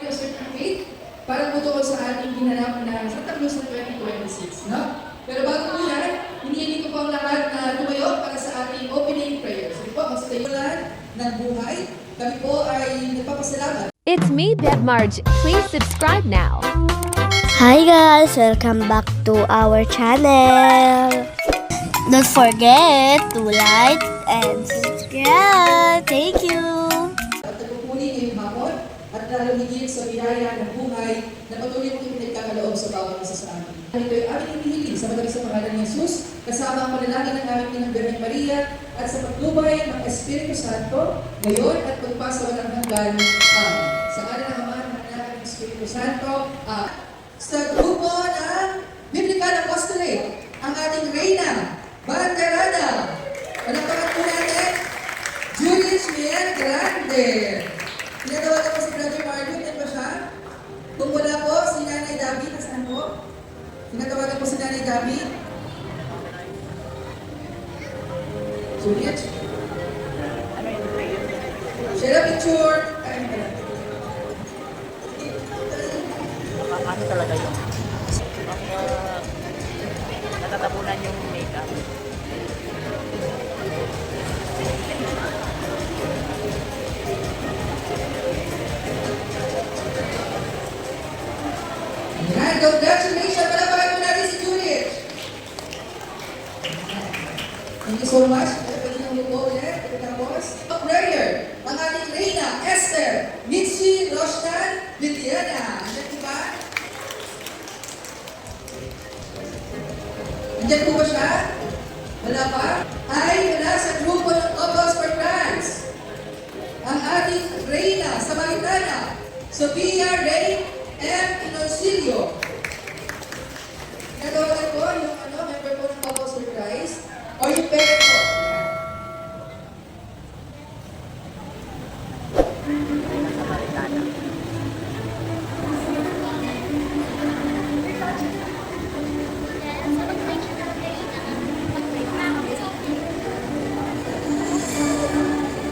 na certificate para butuon sa ating ginanap na Santa Cruz na 2026. No? Pero bago po yan, hinihiling ko po ang lahat na tumayo para sa ating opening prayer. So po, magstayulan ng buhay. Kami po ay nagpapasalamat. It's me, Beb Marge. Please subscribe now. Hi guys! Welcome back to our channel! Don't forget to like and subscribe! Thank you! At nagpupuli ngayong hapon at lalo higit sa biyaya ng buhay na patuloy mong ipinagkakaloob sa bawat isa sa amin. Ito ay aming hinihiling sa magaling sa pangalan ni Jesus, kasama ang panalangin ng aming Inang Birhen Maria at sa pagtubay ng Espiritu Santo, ngayon at pagpasa walang hanggan. Amen. Sa ngalan ng Ama, ng Anak, at ng Espiritu Santo, sa grupo ng Biblical Apostolate, ang ating Reyna Banderada. Panapakan po natin, Julius Miel Grande. Tinatawagan po si Brother Marvin, yan ba siya? Kung wala po, si Nanay Dabi, nasaan po? Tinatawagan po si Nanay Dabi. Julius? Share a picture. Ano talaga yung natatabunan yung makeup. Yan, congratulations! Palapakan mo natin si Judith! Thank you so much. Pwede nang lupo ulit. Tapos, prayer, ang ating Reyna, Esther, Mitzi, Roshan, Liliana. Andiyan po ba? Andiyan po ba siya? Wala pa? Ay, wala sa grupo ng Couples for Christ. Ang ating Reyna, Samaritana, Sophia Ray M. Inosilio. Natawagan po yung member po ng Couples for Christ o yung parent po.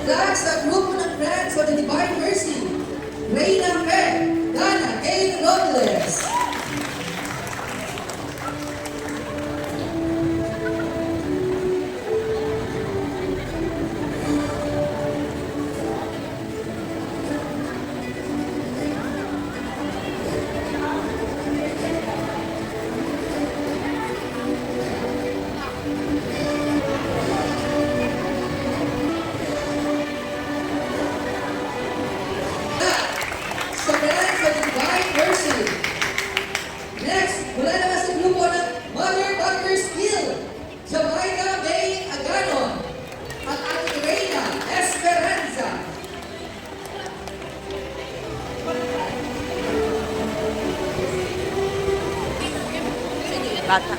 Lahat sa grupo ng Friends for the Divine Mercy, Reyna Fer, Dana Kate Robles. Sa Friends for the Divine Mercy. Next, wala naman sa grupo ng Mother Dr. Skill, Jamaica May Aganon, at ating Reyna Esperanza. Bata.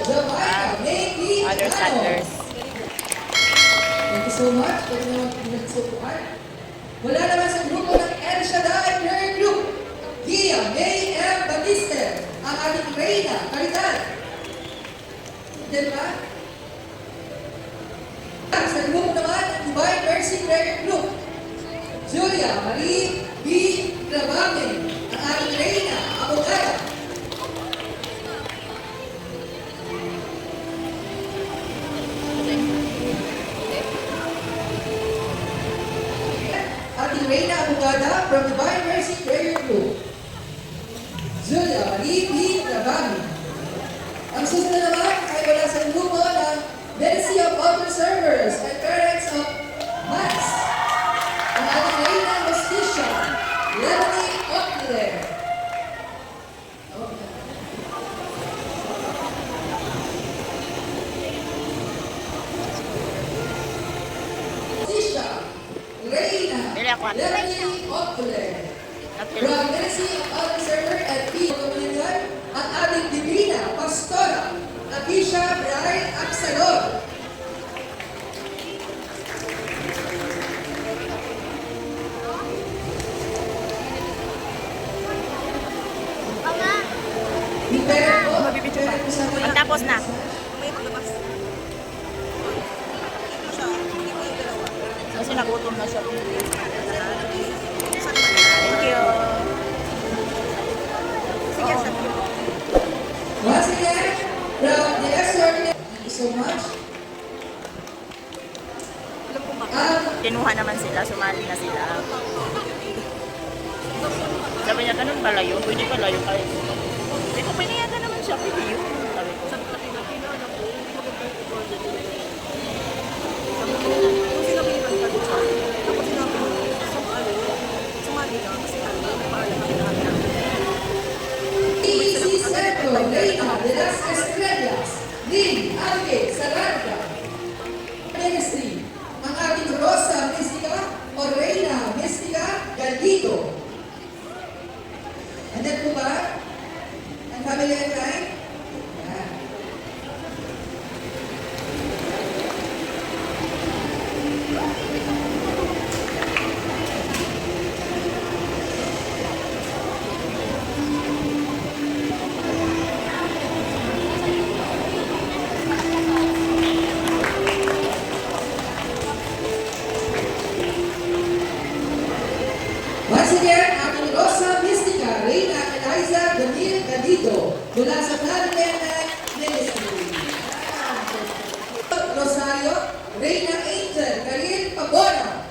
Jamaica May P. Other Aganon. standards. Thank you so much. Pwede naman pinagsupuan. Wala naman sa grupo ng El Shaddai Prayer Group, Gia May M. Batiste, ang ating Reyna Caridad. Diyan ba? Sa grupo naman ng Divine Mercy Prayer Group, Julia Marie B. Clavame, ang ating Reyna Abogada. Ating Reyna Abogada from Divine Mercy Prayer Group, Julia Marie B. Clavame. Ang susunod naman ay wala sa grupo ng Mercy of Altar Servers and Parents of Mass. Ang ating Reyna Justicia, Leonie Ockler. Justicia, Reyna, Leonie Ockler. From Mercy of Altar Server at P. Comunidad, ang ating Divina Pastora, Atisha Brian Absalon. Yung parent po, parent po sa akin. Pagtapos na. Kasi nagutom na siya. Thank you. Once again, from the extraordinary, thank you so much. Kinuha naman sila, sumali na sila. Sabi niya, ganun pala yun. Pwede pala yun kahit. Sabi ko, pinayada naman siya. Pwede yun. Sabi ko. PEC Centro, Reina de las Estrellas, Lynn Alge Salarga. Ministry, ang ating Rosa Mystica o Reina Mystica Galdito. And then po ba, ang family and time? Yan. Once again, ating Rosa Mystica, Reina Eliza Daniel Gadito, mula sa Carmen Ministry. Rosario, Reina Angel, Karil Pabona.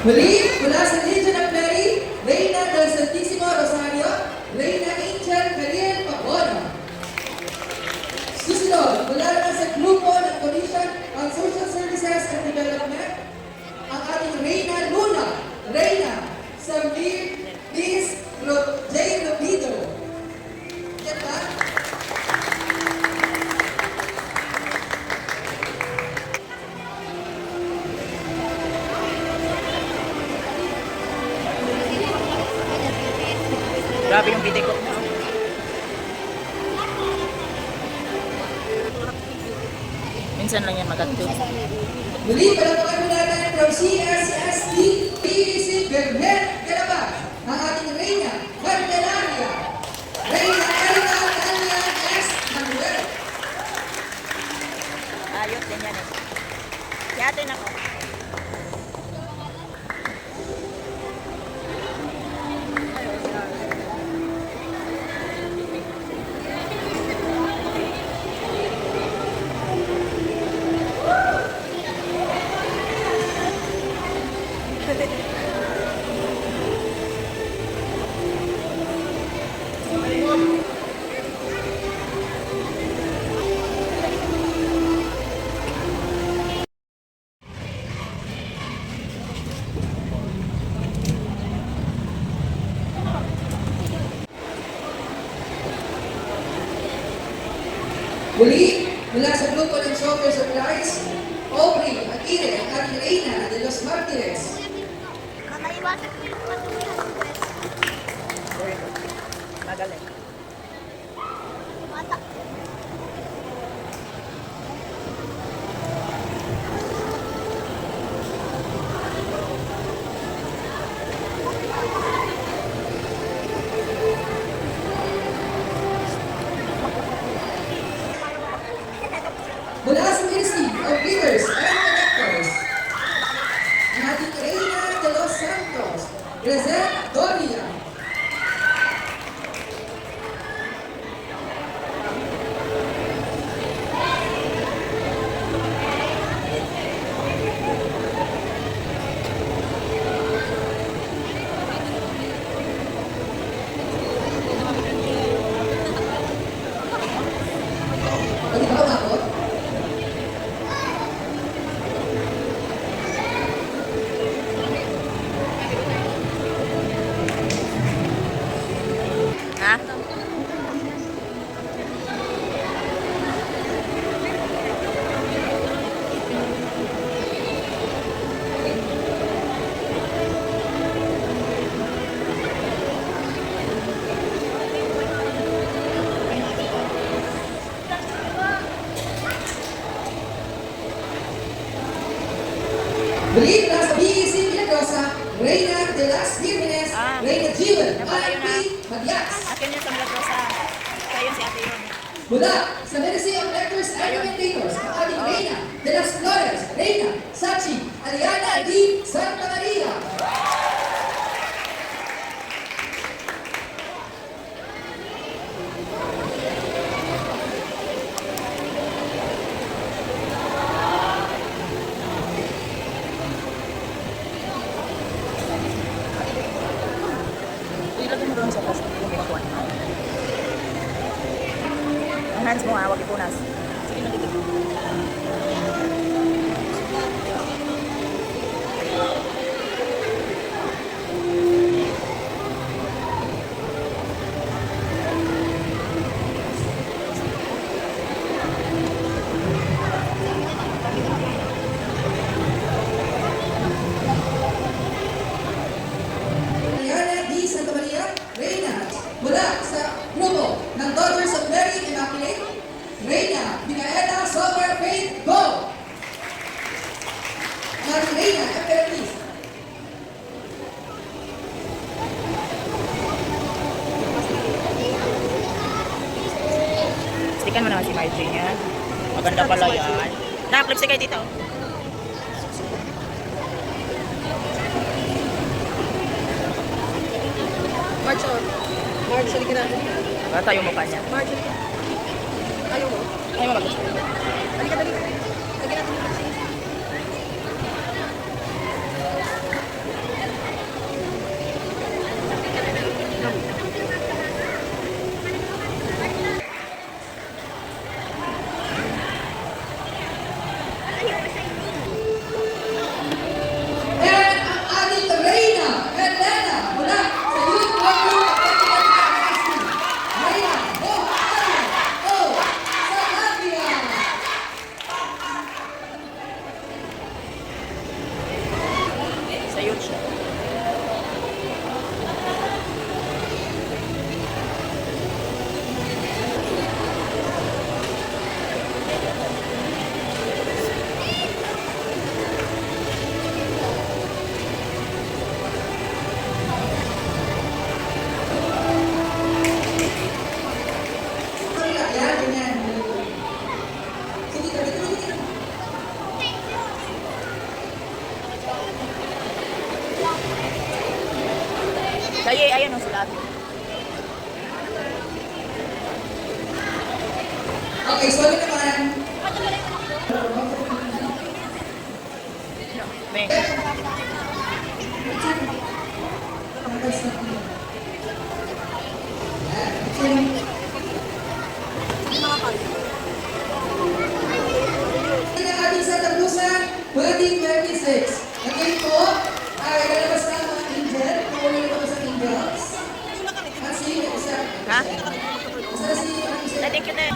Muli, mula sa Legion of Mary, Reina del Santísimo Rosario, Reina Angel Karil Pabona. Susunod, mula naman sa grupo ng Commission on Social Services and Development, ang ating Reina Luna, Reina Samir Liz J. Robido. Yan ba? Grabe yung pitikot mo. Minsan lang yan magatyo. Muli, palapakain mo natin from CSSD, PEC Bernet Garabas, ang ating Reina Candelaria, Reina Elena Tanya S. Manuel. Ayot din yan eh. Yatin ako. Muli, mula sa grupo ng Soccer Supplies, Aubrey Aguirre, ang ating Reina de los Martires. Magaling. Mula sa Ministry of Leaders and Electors, ang ating Reina de los Santos, Reset Doria. Muli mula sa BEC Milagrosa, Reyna de las Vírgenes, Reyna Jiwen, RP Magyas. Akin yun sa Milagrosa. Kayo si ate yun. Mula sa Medicine of Lectors and Commentators, ang ating Reyna de las Flores, Reyna Sachi Aliana D. Santa Maria. Ilagay mo doon sa plastic yung kinukuha niya. Ang hands mo ha, huwag ipunas. Sige na dito. Aliana D. Santa Maria, Reyna. Mula sa grupo ng Daughters of Mary Immaculate, Reyna Micaela Sober Faith Go. Ang ating Reyna Emperatriz. Stikan mo naman si Marjorie niya. Maganda pala yan. Nakaklip si kayo dito. March on. March, halika na. Bata yung mukha niya. March, halika. Ayaw mo? Ay, mamagusto. Halika, dali. Lagyan natin yung vaccine. And ang ating Reyna Elena mula sa Youth Club Group of Technical Reyna O. O. Sa Latvia. Sa youth siya. Yan, ganyan. Sige, tabi, tabi, tabi. Kaya, ayan o sila ate. Okay, sorry naman. May. Ang ating Santa Rosa 2026. Again po, ay lalabas na ang mga angel. Kung wala lalabas ang angels. At si isa. Ha? Isa si Thank you, te.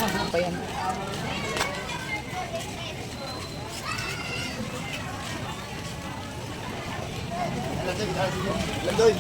Ano pa yan? Landoy.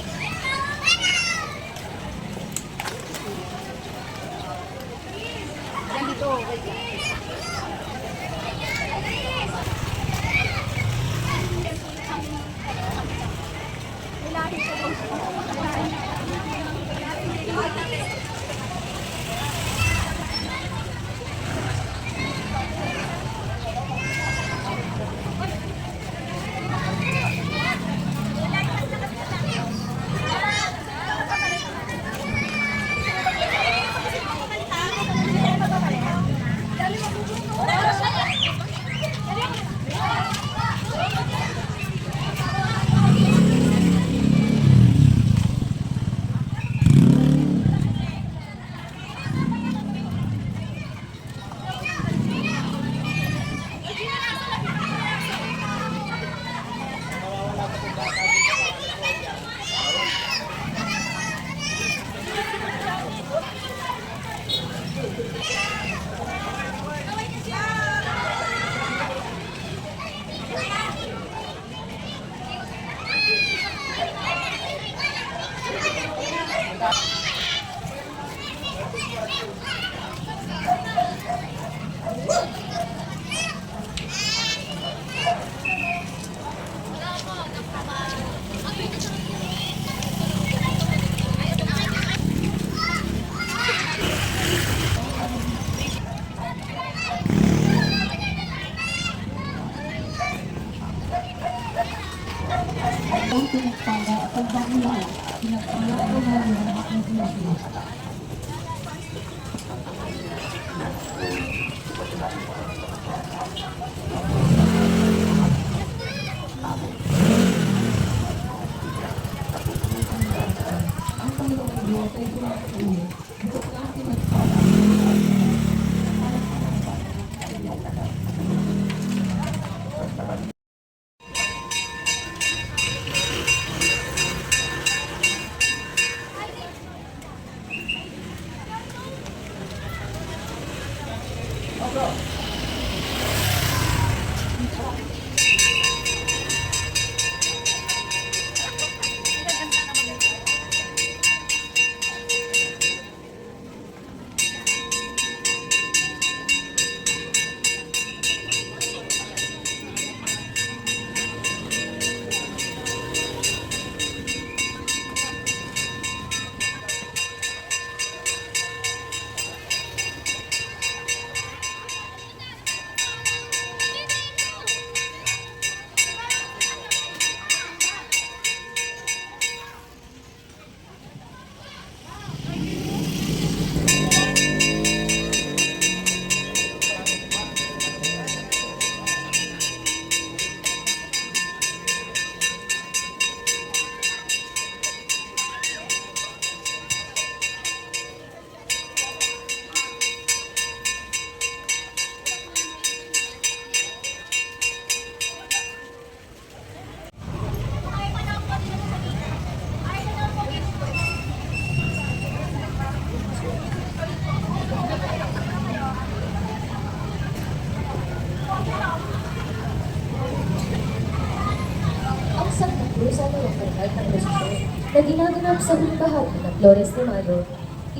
hulusan ng lokal ng prosesyon na ginaganap sa huling bahagi ng Flores de Mayo.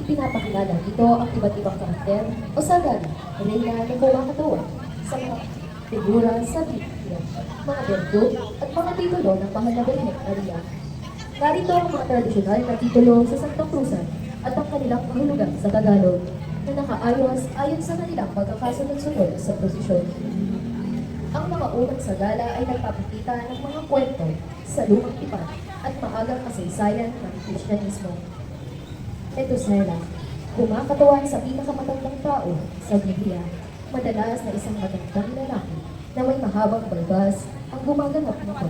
Ipinapakilala dito ang iba't ibang karakter o sandali na reyna na kumakatawan sa mga figura sa Biblia, mga berdo at mga titulo ng mahal na Birhen Maria. Narito ang mga tradisyonal na titulo sa Santong Cruzan at ang kanilang kahulugan sa Tagalog na nakaayos ayon sa kanilang pagkakasunod-sunod sa prosesyon. Ang mga unang sagala ay nagpapakita ng mga kwento sa lumang tipan at maagang kasaysayan ng Kristyanismo. Ito sila, kumakatawan sa pinakamatandang tao sa Biblia, madalas na isang matandang lalaki na may mahabang balbas ang gumaganap nito.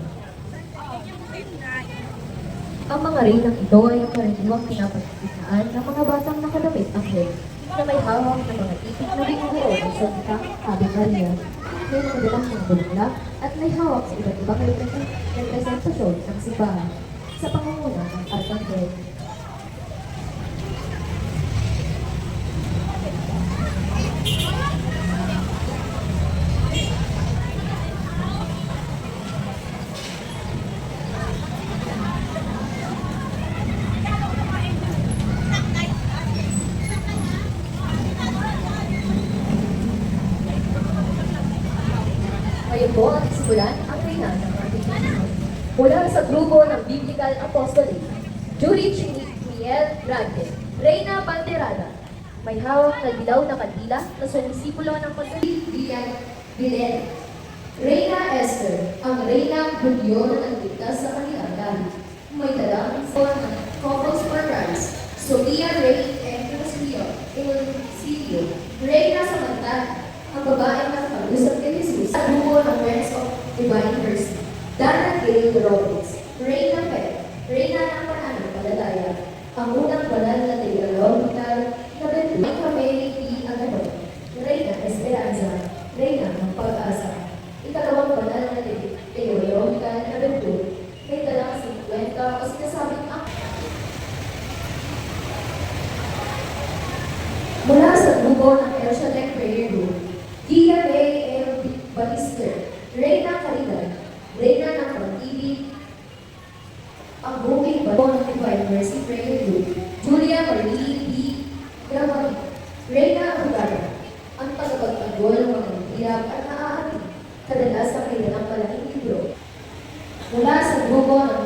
Ang mga reynang ito ay ang karaniwang pinapagkitaan ng mga batang nakadamit anghel na may hawak ng mga titik na binubuo ng salitang Ave Maria, may mga dalang mga bulaklak at may hawak sa iba't ibang representasyon ng simbahan sa pangunguna ng Arkanghel. Ngayon po at simulan ang reyna ng ating Panginoon. Mula sa grupo ng Biblical Apostolate, Jurich Miel Bradley, Reyna Banderada. May hawak na dilaw na kandila na sumisipulo ng pagkabibigan Bilen. Reyna Esther, ang reynang Hudyo na nagligtas sa kanilang lahi. May dalang son ng Copos Paradise, Sophia Rey Empress Ilcilio, Reyna Samantha, ang babaeng nakapag-usap kay Jesus sa grupo ng Friends of Divine Mercy. Dana Gail Robbins, Reyna Pet, Reyna ng Pananampalataya, ang unang banal na theological na bentu, Mary P. Aganon, Reyna Esperanza, Reyna ng Pag-asa, ikalawang banal na theological na bentu, may dalang 50 o sinasabing ang mula sa grupo ng El Shaddai Prayer Group, Gia May L. Batister, Reyna Caridad, Reyna ng Pag-ibig, ang buking bato ng Divine Mercy Prayer Group, Julia Marie B. Gramari, Reyna Abugada, ang tagapagtanggol ng mga hirap at naaamin, kadalasan may dalang malaking libro. Mula sa grupo ng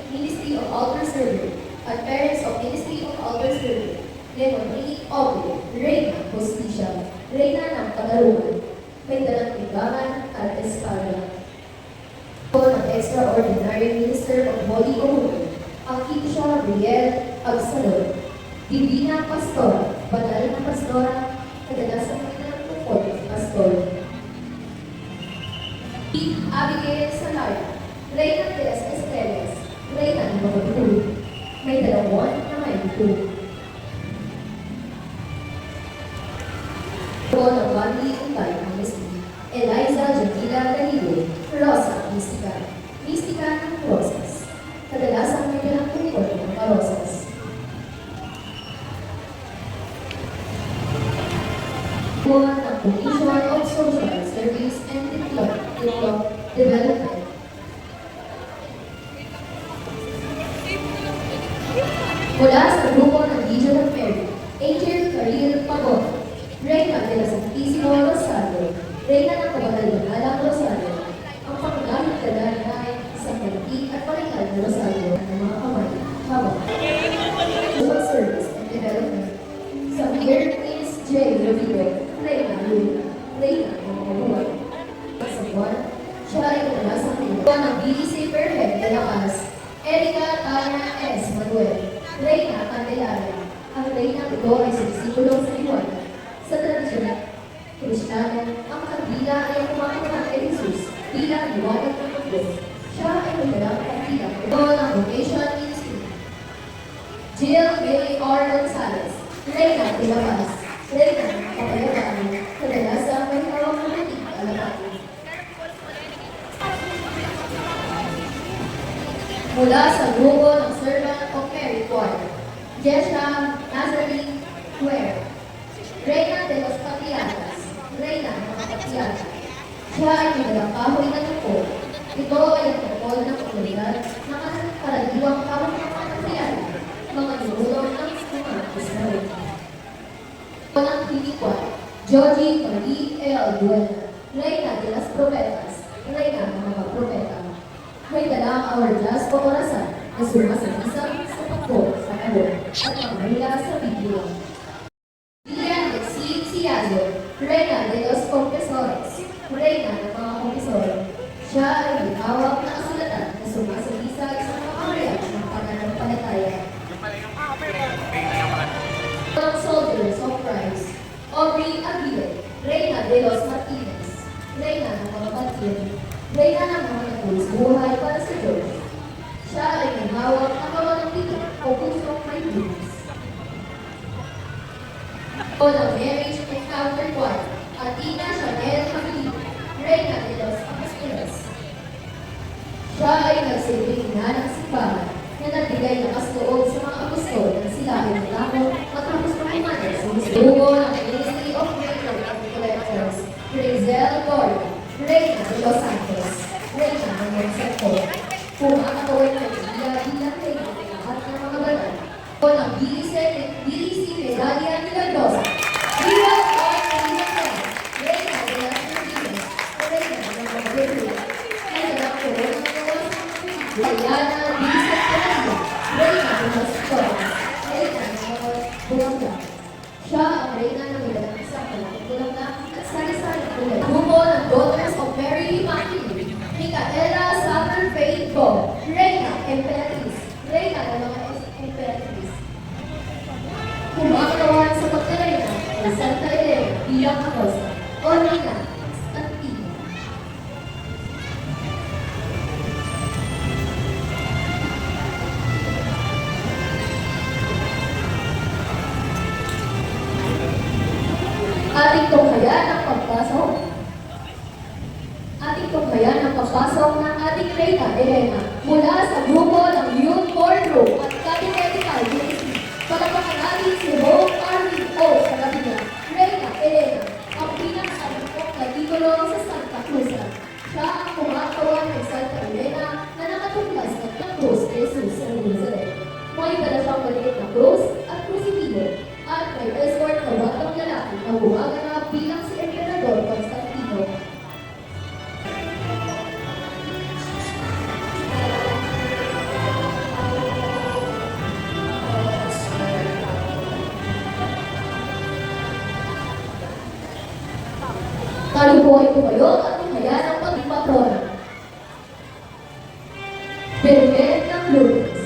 Ministry of Altar Server at Parents of Ministry of Altar Server, Leonie Oble, Reyna Justicia, Reyna ng Pagaruan, may dalang timbangan at espada. Ng Extraordinary Minister of Holy Communion, ang Kinsha Riel Absalon, Divina Pastora, Banal na Pastora, kadalasan may dalang tungkol ng pastor. Abigail Salaya, Reyna de las Estrellas, Reyna ng mga Butulog, may dalawang na may butulog. Ng Bali Untay ng Misty, Eliza Jamila Galileo, Rosa Mistika, Mistika ng Rosas, kadalasan may dalang tungkol ng mga rosas. Buwan ng Commission of Social Service and Development. Mula sa grupo ng Legion of Mary, Angel Caril Pagon, Reyna de la Santísimo Rosario, Reyna ng Kabatalyonalang Rosario, ang panggamit kadali ay sa politik at palingal na Rosario ng mga kamay, habang Social Service and Development. Sa Pierre Prince J. Raviro, Reyna Luna, Reyna ng mga buwan. Sa buwan, siya ay kadalasang pinagawa ng BDC Perhead de la Paz, Erika Tana S. Manuel, Reyna Candelaria. Ang Reyna ito ay sinisipulong sa liwanag. Sa tradisyon Kristiyano, ang kandila ay kumakita kay Jesus bilang liwanag ng mundo. Siya ay madalang kandila ito ng Vocation Ministry. Jill May R. Gonzalez, Reyna de la Paz, Reyna ng Kapayapaan, kadalasan may hawak ng matig alapati. Mula sa grupo ng Servant of Mary Choir, Jesha Nazarene Ware, Reyna de los Patiatas, Reyna ng mga Patiatas. Siya ay may dalang kahoy na tungkol. Ito ay ang tungkol ng komunidad Buena, Reyna de las Profetas, Reyna ng mga propeta. May dala ang hourglass o orasan na sumasagisang sa pagpo, sa kalor, at ang mahila sa Biblia. Dian de Ciazo, Reyna de los Confesores, Reyna ng mga Confesor. Siya ay may hawak na kasulatan na sumasagisag sa mga areal ng pananampalataya. Mga soldiers of Christ, Aubrey Aguirre, Reyna de los Martinez, Reyna ng mga Batil, Reyna ng mga nagpulis buhay para sa Diyos. Siya ay may hawak na kawalang titik o pusong may bukas. O ng Marriage Encounter Choir, Athena Chanel Camilo, Reyna de los Apóstoles. Siya ay nagsilbing ina ng simbahan na nagbigay ng kasloob sa mga apostol ng silahin ng lako matapos makimanin sa mislugo ng Ministry of Breakthrough and Collectors, Rizel Gordon, Reyna de los Santos, Reyna ng Monsanto, kung ang katawan ng Biblia bilang Reyna ng lahat ng mga banal, o ng BDC Medalia Milagrosa, Viva Lord Reyna Reyna de las Virgenes, Reyna ng mga Virgin, ay dalang corona ng mga Diana Vincent Canada, Reyna de los Torres, Reyna ng mga Bulangga. Siya ang Reyna ng ilang isang malaking Bulangga at sari-sari kulay. Grupo ng Daughters of Mary Immaculate, Micaela Southern Faith Go, Reyna Emperatriz, Reyna ng mga Emperatriz. Kumakatawan sa pagkareyna ng Santa Elena bilang Acosta, o Reyna Constantino. Ating tunghayan ang pagpasok. Ating tunghayan ang pagpasok ng ating Reyna Elena mula sa grupo ng Youth Boardroom at Catechetical Ministry. Palakpakan natin si Hope Armin O. sa kabila. Reyna Elena, ang pinakasalukok na titulo sa Santa Cruz. Siya ang kumakatawan ng Santa Elena na nakatuklas ng krus ni Jesus sa Nazareth. May dala siyang maliit na krus at krusitibo at may escort na batang lalaki na gumaganap bilang si Emperador Constantino. Tayo po ay tumayo at tumaya ng pagpatrona. Birhen ng Lourdes.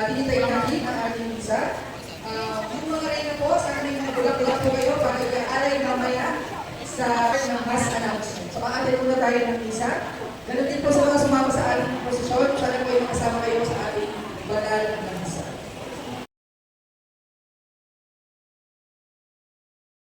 Hintayin natin ang ating misa. Yung mga reyna po, sa aming mga bulak-bulak po kayo para i-alay mamaya sa ng mass announcement. So, maatin muna tayo ng misa. Ganun din po sa mga